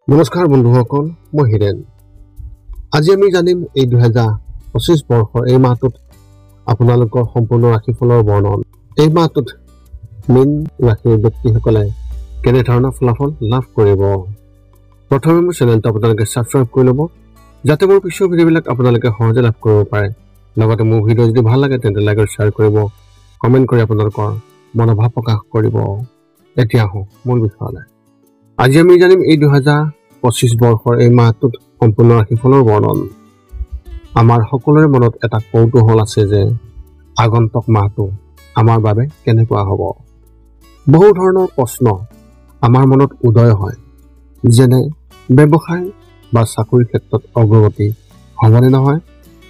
নমস্কাৰ বন্ধুসকল, মই হিৰেন। আজি আমি জানিম এই 2025 বৰ্ষৰ এই মাহটোত আপোনালোকৰ সম্পূৰ্ণ ৰাশিফলৰ বৰ্ণন। এই মাহটোত মীন ৰাশিৰ ব্যক্তিসকলে কেনেধৰণৰ ফলাফল লাভ কৰিব। প্ৰথমে মোৰ চেনেলটো আপোনালোকে ছাবস্ক্ৰাইব কৰি ল'ব, যাতে মোৰ পিছৰ ভিডিঅ'বিলাক আপোনালোকে সহজে লাভ কৰিব পাৰে। লগতে মোৰ ভিডিঅ' যদি ভাল লাগে তেন্তে লাইক আৰু শ্বেয়াৰ কৰিব, কমেণ্ট কৰি আপোনালোকৰ মনোভাৱ প্ৰকাশ কৰিব। এতিয়া আহোঁ মূল বিষয়লৈ। আজি আমি জানিম এই 2025 বৰ্ষৰ এই মাহটোত সম্পূৰ্ণ ৰাশিফলৰ বৰ্ণন। আমাৰ সকলোৰে মনত এটা কৌতূহল আছে যে আগন্তুক মাহটো আমাৰ বাবে কেনেকুৱা হ'ব। বহু ধৰণৰ প্ৰশ্ন আমাৰ মনত উদয় হয়, যেনে ব্যৱসায় বা চাকৰিৰ ক্ষেত্ৰত অগ্ৰগতি হ'বনে নহয়,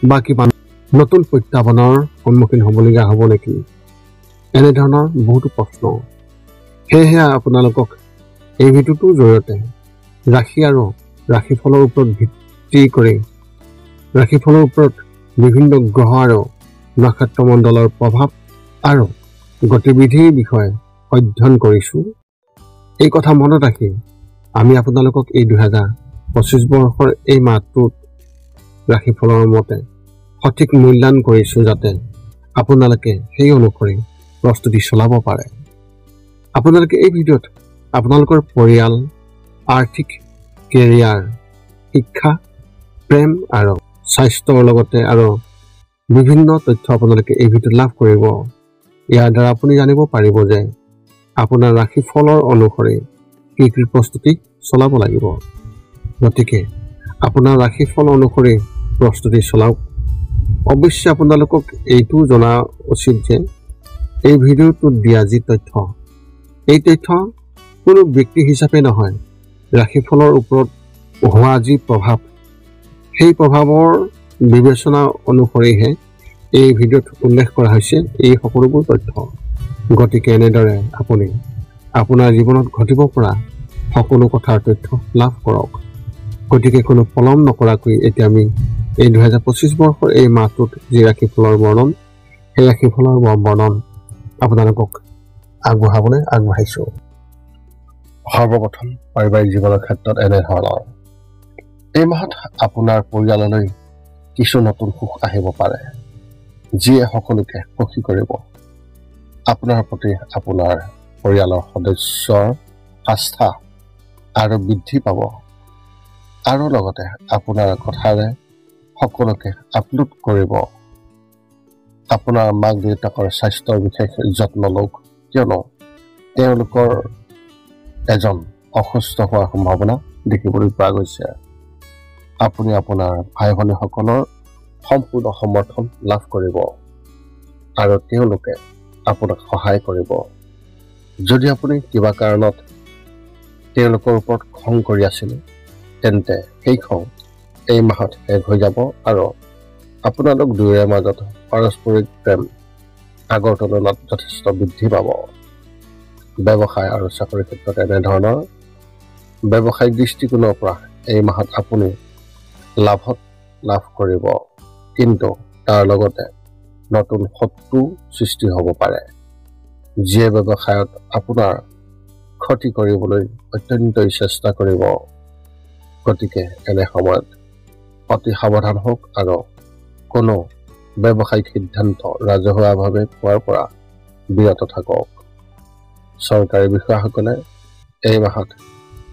বা কিবা নতুন প্ৰত্যাহ্বানৰ সন্মুখীন হ'বলগীয়া হ'ব নেকি, এনেধৰণৰ বহুতো প্ৰশ্ন। সেয়েহে আপোনালোকক এই ভিডিঅ'টোৰ জৰিয়তে ৰাশি আৰু ৰাশিফলৰ ওপৰত ভিত্তি কৰি ৰাশিফলৰ ওপৰত বিভিন্ন গ্ৰহ আৰু নক্ষত্ৰমণ্ডলৰ প্ৰভাৱ আৰু গতিবিধিৰ বিষয়ে অধ্যয়ন কৰিছোঁ। এই কথা মনত ৰাখি আমি আপোনালোকক এই 2025 বৰ্ষৰ এই মাহটোত ৰাশিফলৰ মতে সঠিক মূল্যায়ন কৰিছোঁ, যাতে আপোনালোকে সেই অনুসৰি প্ৰস্তুতি চলাব পাৰে। আপোনালোকে এই ভিডিঅ'ত আপোনালোকৰ পৰিয়াল, আৰ্থিক, কেৰিয়াৰ, শিক্ষা, প্ৰেম আৰু স্বাস্থ্যৰ লগতে আৰু বিভিন্ন তথ্য আপোনালোকে এই ভিডিঅ'ত লাভ কৰিব। ইয়াৰ দ্বাৰা আপুনি জানিব পাৰিব যে আপোনাৰ ৰাশিফলৰ অনুসৰি কি কি প্ৰস্তুতি চলাব লাগিব। গতিকে আপোনাৰ ৰাশিফল অনুসৰি প্ৰস্তুতি চলাওক। অৱশ্যে আপোনালোকক এইটো জনা উচিত যে এই ভিডিঅ'টোত দিয়া যি তথ্য, এই তথ্য কোনো ব্যক্তি হিচাপে নহয়, ৰাশিফলৰ ওপৰত হোৱা যি প্ৰভাৱ, সেই প্ৰভাৱৰ বিবেচনা অনুসৰিহে এই ভিডিঅ'ত উল্লেখ কৰা হৈছে এই সকলোবোৰ তথ্য। গতিকে এনেদৰে আপুনি আপোনাৰ জীৱনত ঘটিব পৰা সকলো কথাৰ তথ্য লাভ কৰক। গতিকে কোনো পলম নকৰাকৈ এতিয়া আমি এই 2025 বৰ্ষৰ এই মাহটোত যি ৰাশিফলৰ বৰ্ণন, সেই ৰাশিফলৰ বৰ্ণন আপোনালোকক আগবঢ়াবলৈ আগবাঢ়িছোঁ। সৰ্বপ্ৰথম পাৰিবাৰিক জীৱনৰ ক্ষেত্ৰত এনেধৰণৰ। এই মাহত আপোনাৰ পৰিয়াললৈ কিছু নতুন সুখ আহিব পাৰে, যিয়ে সকলোকে সুখী কৰিব। আপোনাৰ প্ৰতি আপোনাৰ পৰিয়ালৰ সদস্যৰ আস্থা আৰু বৃদ্ধি পাব, আৰু লগতে আপোনাৰ কথাৰে সকলোকে আপ্লুত কৰিব। আপোনাৰ মাক দেউতাকৰ স্বাস্থ্যৰ বিশেষ যত্ন লওক, কিয়নো তেওঁলোকৰ এজন অসুস্থ হোৱাৰ সম্ভাৱনা দেখিবলৈ পোৱা গৈছে। আপুনি আপোনাৰ ভাই ভনীসকলৰ সম্পূৰ্ণ সমৰ্থন লাভ কৰিব আৰু তেওঁলোকে আপোনাক সহায় কৰিব। যদি আপুনি কিবা কাৰণত তেওঁলোকৰ ওপৰত খং কৰি আছিলে, তেন্তে সেই খং এই মাহত শেষ হৈ যাব আৰু আপোনালোক দুয়োৰে মাজত পাৰস্পৰিক প্ৰেম আগৰ তুলনাত যথেষ্ট বৃদ্ধি পাব। ব্যৱসায় আৰু চাকৰিৰ ক্ষেত্ৰত এনেধৰণৰ। ব্যৱসায়িক দৃষ্টিকোণৰ পৰা এই মাহত আপুনি লাভত লাভ কৰিব, কিন্তু তাৰ লগতে নতুন শত্ৰু সৃষ্টি হ'ব পাৰে, যিয়ে ব্যৱসায়ত আপোনাৰ ক্ষতি কৰিবলৈ অত্যন্তই চেষ্টা কৰিব। গতিকে এনে সময়ত অতি সাৱধান হওক আৰু কোনো ব্যৱসায়িক সিদ্ধান্ত ৰাজহুৱাভাৱে পোৱাৰ পৰা বিৰত থাকক। চৰকাৰী বিষয়াসকলে এই মাহত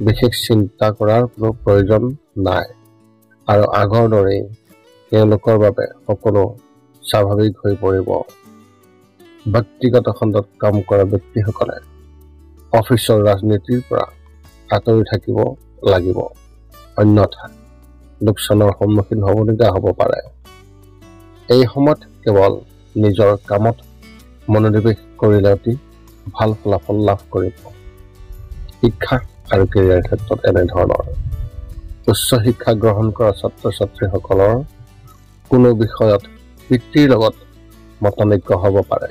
বিশেষ চিন্তা কৰাৰ কোনো প্ৰয়োজন নাই আৰু আগৰ দৰেই তেওঁলোকৰ বাবে সকলো স্বাভাৱিক হৈ পৰিব। ব্যক্তিগত খণ্ডত কাম কৰা ব্যক্তিসকলে অফিচৰ ৰাজনীতিৰ পৰা আঁতৰি থাকিব লাগিব, অন্যথা লোকচানৰ সন্মুখীন হ'বলগীয়া হ'ব পাৰে। এই সময়ত কেৱল নিজৰ কামত মনোনিৱেশ কৰিলে অতি ভাল ফলাফল লাভ কৰিব। শিক্ষা আৰু কেৰিয়াৰ ক্ষেত্ৰত এনেধৰণৰ। উচ্চ শিক্ষা গ্ৰহণ কৰা ছাত্ৰ ছাত্ৰীসকলৰ কোনো বিষয়ত পিতৃৰ লগত মতানৈক্য হ'ব পাৰে,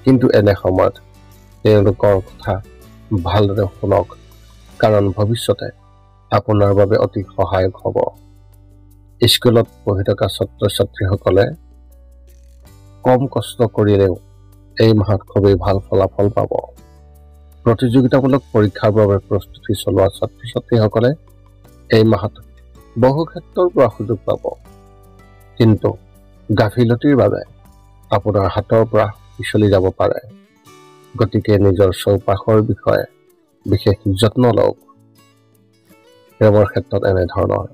কিন্তু এনে সময়ত তেওঁলোকৰ কথা ভালদৰে শুনক, কাৰণ ভৱিষ্যতে আপোনাৰ বাবে অতি সহায়ক হ'ব। স্কুলত পঢ়ি থকা ছাত্ৰ ছাত্ৰীসকলে কম কষ্ট কৰিলেও এই মাহত খুবেই ভাল ফলাফল পাব। প্ৰতিযোগিতামূলক পৰীক্ষাৰ বাবে প্ৰস্তুতি চলোৱা ছাত্ৰ ছাত্ৰীসকলে এই মাহত বহু ক্ষেত্ৰৰ পৰা সুযোগ পাব, কিন্তু গাফিলতিৰ বাবে আপোনাৰ হাতৰ পৰা পিছলি যাব পাৰে। গতিকে নিজৰ চৌপাশৰ বিষয়ে বিশেষ যত্ন লওক। প্ৰেমৰ ক্ষেত্ৰত এনেধৰণৰ,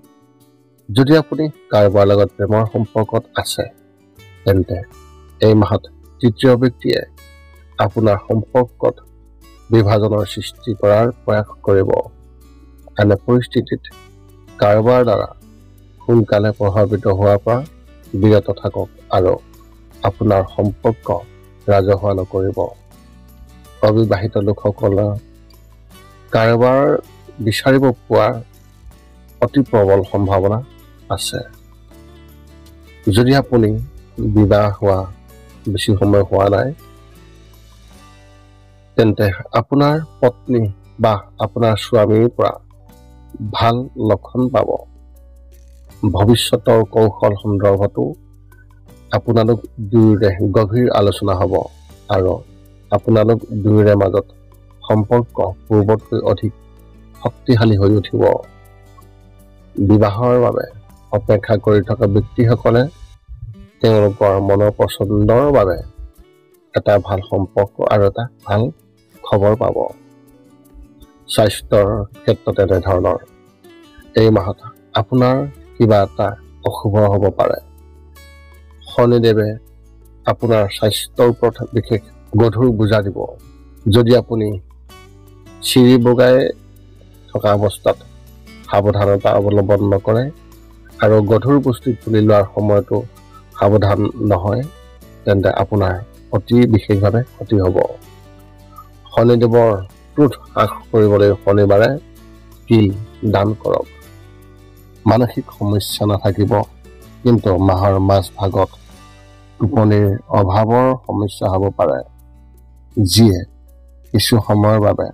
যদি আপুনি কাৰোবাৰ লগত প্ৰেমৰ সম্পৰ্কত আছে, তেন্তে এই মাহত তৃতীয় ব্যক্তিয়ে আপোনাৰ সম্পৰ্কত বিভাজনৰ সৃষ্টি কৰাৰ প্ৰয়াস কৰিব। এনে পৰিস্থিতিত কাৰোবাৰ দ্বাৰা সোনকালে প্ৰভাৱিত হোৱাৰ পৰা বিৰত থাকক আৰু আপোনাৰ সম্পৰ্ক ৰাজহুৱা নকৰিব। অবিবাহিত লোকসকলে কাৰোবাৰ বিচাৰিব পোৱাৰ অতি প্ৰবল সম্ভাৱনা আছে। যদি আপুনি বিবাহ হোৱা বেছি সময় হোৱা নাই, তেন্তে আপোনাৰ পত্নী বা আপোনাৰ স্বামীৰ পৰা ভাল লক্ষণ পাব। ভৱিষ্যতৰ কৌশল সন্দৰ্ভতো আপোনালোক দুয়োৰে গভীৰ আলোচনা হ'ব আৰু আপোনালোক দুয়োৰে মাজত সম্পৰ্ক পূৰ্বতকৈ অধিক শক্তিশালী হৈ উঠিব। বিবাহৰ বাবে অপেক্ষা কৰি থকা ব্যক্তিসকলে তেওঁলোকৰ মনৰ পচন্দৰ বাবে এটা ভাল সম্পৰ্ক আৰু এটা ভাল খবৰ পাব। স্বাস্থ্যৰ ক্ষেত্ৰত এনেধৰণৰ, এই মাহত আপোনাৰ কিবা এটা অশুভ হ'ব পাৰে। শনিদেৱে আপোনাৰ স্বাস্থ্যৰ ওপৰত বিশেষ গধুৰ বোজা দিব। যদি আপুনি চিৰি বগাই থকা অৱস্থাত সাৱধানতা অৱলম্বন নকৰে আৰু গধুৰ বস্তু তুলি লোৱাৰ সময়তো সাৱধান নহয়, তেন্তে আপোনাৰ অতি বিশেষভাৱে ক্ষতি হ'ব। শনিদেৱৰ ক্ৰোধ হ্ৰাস কৰিবলৈ শনিবাৰে তিল দান কৰক। মানসিক সমস্যা নাথাকিব, কিন্তু মাহৰ মাজভাগত টোপনিৰ অভাৱৰ সমস্যা হ'ব পাৰে, যিয়ে কিছু সময়ৰ বাবে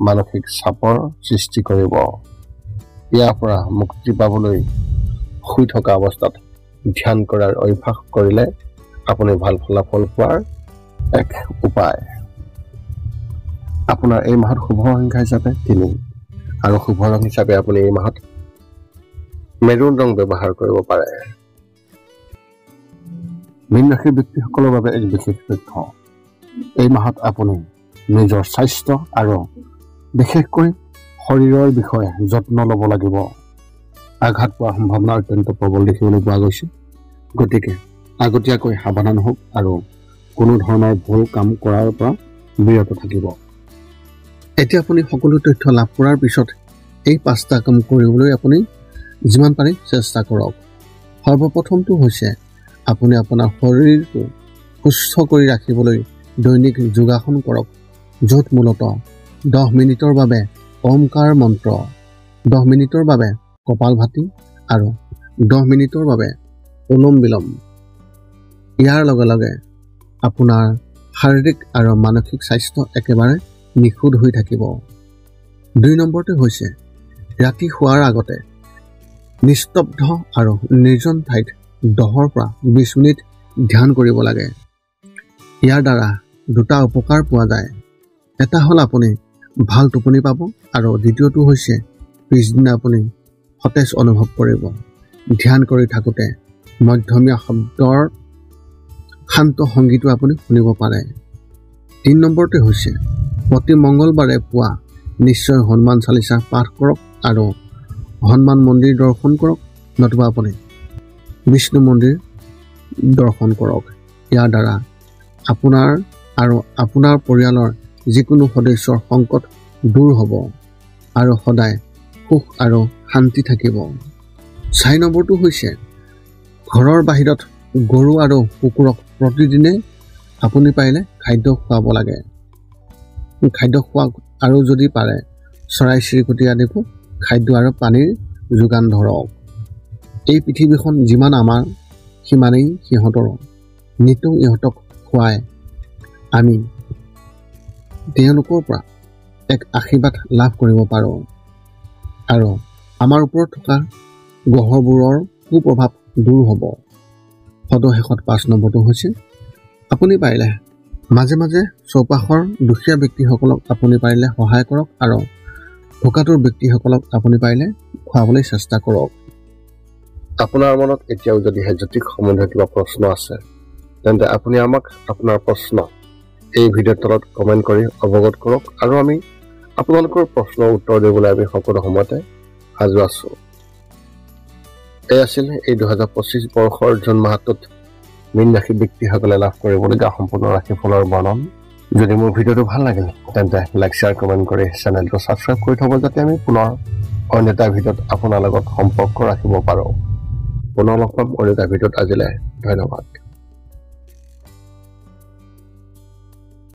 মানসিক চাপৰ সৃষ্টি কৰিব। ইয়াৰ পৰা মুক্তি পাবলৈ শুই থকা অৱস্থাত ধ্যান কৰাৰ অভ্যাস কৰিলে আপুনি ভাল ফলাফল পোৱাৰ এক উপায়। আপোনাৰ এই মাহত শুভ সংখ্যা হিচাপে 3 আৰু শুভ ৰং হিচাপে আপুনি এই মাহত মেৰুন ৰং ব্যৱহাৰ কৰিব পাৰে। মীন ৰাশিৰ ব্যক্তিসকলৰ বাবে এক বিশেষ তথ্য। এই মাহত আপুনি নিজৰ স্বাস্থ্য আৰু বিশেষকৈ শৰীৰৰ বিষয়ে যত্ন ল'ব লাগিব। আঘাত পোৱাৰ সম্ভাৱনা অত্যন্ত প্ৰবল দেখিবলৈ পোৱা গৈছে। গতিকে আগতীয়াকৈ সাৱধান হওক আৰু কোনো ধৰণৰ ভুল কাম কৰাৰ পৰা বিৰত থাকিব। এতিয়া আপুনি সকলো তথ্য লাভ কৰাৰ পিছত এই 5টা কাম কৰিবলৈ আপুনি যিমান পাৰে চেষ্টা কৰক। সৰ্বপ্ৰথমটো হৈছে আপুনি আপোনাৰ শৰীৰটো সুস্থ কৰি ৰাখিবলৈ দৈনিক যোগাসন কৰক, য'ত মূলতঃ 10 মিনিটৰ বাবে ওমকাৰ মন্ত্ৰ, 10 মিনিটৰ বাবে কপালভাতি আৰু 10 মিনিটৰ বাবে অনুলোম বিলোম। ইয়াৰ লগে লগে আপোনাৰ শাৰীৰিক আৰু মানসিক স্বাস্থ্য একেবাৰে নিখুঁত হৈ থাকিব। 2 নম্বৰটো হৈছে ৰাতি শোৱাৰ আগতে নিস্তব্ধ আৰু নিৰ্জন ঠাইত 10 পৰা 20 মিনিট ধ্যান কৰিব লাগে। ইয়াৰ দ্বাৰা 2টা উপকাৰ পোৱা যায়। এটা হ'ল আপুনি ভাল টোপনি পাব আৰু দ্বিতীয়টো হৈছে পিছদিনা আপুনি সতেজ অনুভৱ কৰিব। ধ্যান কৰি থাকোঁতে মধ্যমীয়া শব্দৰ শান্ত সংগীতো আপুনি শুনিব পাৰে। 3 নম্বৰটো হৈছে প্ৰতি মংগলবাৰে পুৱা নিশ্চয় হনুমান চালিচা পাঠ কৰক আৰু হনুমান মন্দিৰ দৰ্শন কৰক, নতুবা আপুনি বিষ্ণু মন্দিৰ দৰ্শন কৰক। ইয়াৰ দ্বাৰা আপোনাৰ আৰু আপোনাৰ পৰিয়ালৰ যিকোনো সদস্যৰ সংকট দূৰ হ'ব আৰু সদায় সুখ আৰু শান্তি থাকিব। 4 নম্বৰটো হৈছে ঘৰৰ বাহিৰত গৰু আৰু কুকুৰক প্ৰতিদিনে আপুনি পাৰিলে খাদ্য খুৱাব লাগে। খাদ্য খোৱা আৰু যদি পাৰে চৰাই চিৰিকটি আদিকো খাদ্য আৰু পানীৰ যোগান ধৰক। এই পৃথিৱীখন যিমান আমাৰ সিমানেই সিহঁতৰো। নিতৌ ইহঁতক খুৱাই আমি তেওঁলোকৰ পৰা এক আশীৰ্বাদ লাভ কৰিব পাৰোঁ আৰু আমাৰ ওপৰত থকা গ্ৰহবোৰৰ কুপ্ৰভাৱ দূৰ হ'ব। সদশেষত 5 নম্বৰটো হৈছে আপুনি পাৰিলে মাজে মাজে চৌপাশৰ দুখীয়া ব্যক্তিসকলক আপুনি পাৰিলে সহায় কৰক আৰু ভোকাতুৰ ব্যক্তিসকলক আপুনি পাৰিলে খুৱাবলৈ চেষ্টা কৰক। আপোনাৰ মনত এতিয়াও যদিহে জ্যোতিষ সম্বন্ধীয় কিবা প্ৰশ্ন আছে তেন্তে আপুনি আমাক আপোনাৰ প্ৰশ্ন এই ভিডিঅ'ৰ তলত কমেণ্ট কৰি অৱগত কৰক আৰু আমি আপোনালোকৰ প্ৰশ্নৰ উত্তৰ দিবলৈ আমি সকলো সময়তে সাজু আছোঁ। এই আছিল এই 2025 বৰ্ষৰ জুন মাহটোত মীন ৰাশি ব্যক্তিসকলে লাভ কৰিবলগীয়া সম্পূৰ্ণ ৰাশিফলৰ বৰ্ণন। যদি মোৰ ভিডিঅ'টো ভাল লাগিল তেন্তে লাইক শ্বেয়াৰ কমেণ্ট কৰি চেনেলটো ছাবস্ক্ৰাইব কৰি থ'ব যাতে আমি পুনৰ অন্য এটা ভিডিঅ'ত আপোনাৰ লগত সম্পৰ্ক ৰাখিব পাৰোঁ। পুনৰ লগ পাম অন্য এটা ভিডিঅ'ত। আজিলৈ ধন্যবাদ।